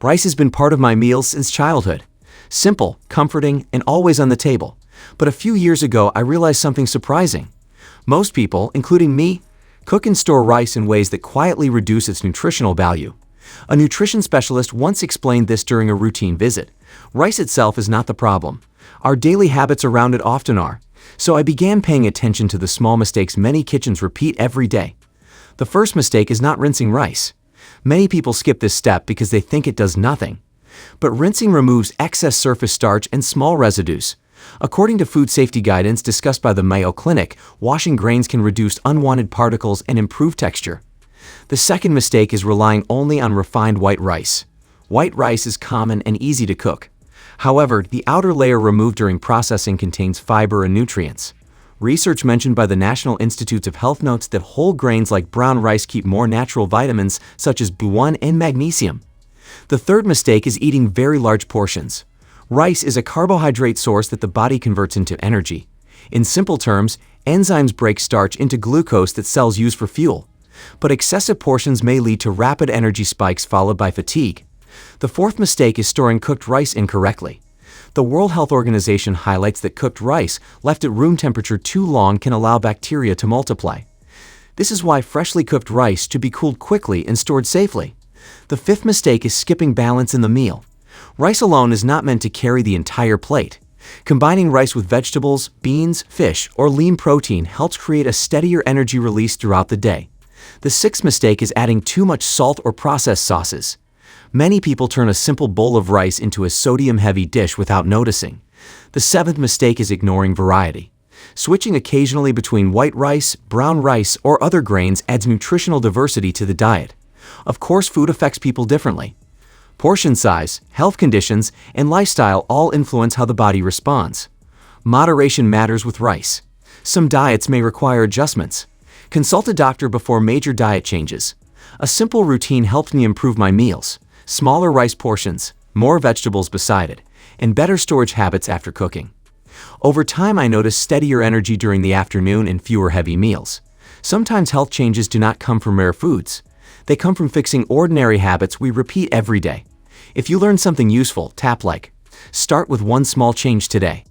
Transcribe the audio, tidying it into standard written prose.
Rice has been part of my meals since childhood. Simple, comforting, and always on the table. But a few years ago, I realized something surprising. Most people, including me, cook and store rice in ways that quietly reduce its nutritional value. A nutrition specialist once explained this during a routine visit. Rice itself is not the problem. Our daily habits around it often are. So I began paying attention to the small mistakes many kitchens repeat every day. The first mistake is not rinsing rice. Many people skip this step because they think it does nothing. But rinsing removes excess surface starch and small residues. According to food safety guidance discussed by the Mayo Clinic, washing grains can reduce unwanted particles and improve texture. The second mistake is relying only on refined white rice. White rice is common and easy to cook. However, the outer layer removed during processing contains fiber and nutrients. Research mentioned by the National Institutes of Health notes that whole grains like brown rice keep more natural vitamins such as B1 and magnesium. The third mistake is eating very large portions. Rice is a carbohydrate source that the body converts into energy. In simple terms, enzymes break starch into glucose that cells use for fuel. But excessive portions may lead to rapid energy spikes followed by fatigue. The fourth mistake is storing cooked rice incorrectly. The World Health Organization highlights that cooked rice left at room temperature too long can allow bacteria to multiply. This is why freshly cooked rice should be cooled quickly and stored safely. The fifth mistake is skipping balance in the meal. Rice alone is not meant to carry the entire plate. Combining rice with vegetables, beans, fish, or lean protein helps create a steadier energy release throughout the day. The sixth mistake is adding too much salt or processed sauces. Many people turn a simple bowl of rice into a sodium-heavy dish without noticing. The seventh mistake is ignoring variety. Switching occasionally between white rice, brown rice, or other grains adds nutritional diversity to the diet. Of course, food affects people differently. Portion size, health conditions, and lifestyle all influence how the body responds. Moderation matters with rice. Some diets may require adjustments. Consult a doctor before major diet changes. A simple routine helped me improve my meals. Smaller rice portions, more vegetables beside it, and better storage habits after cooking. Over time, I noticed steadier energy during the afternoon and fewer heavy meals. Sometimes health changes do not come from rare foods. They come from fixing ordinary habits we repeat every day. If you learned something useful, tap like. Start with one small change today.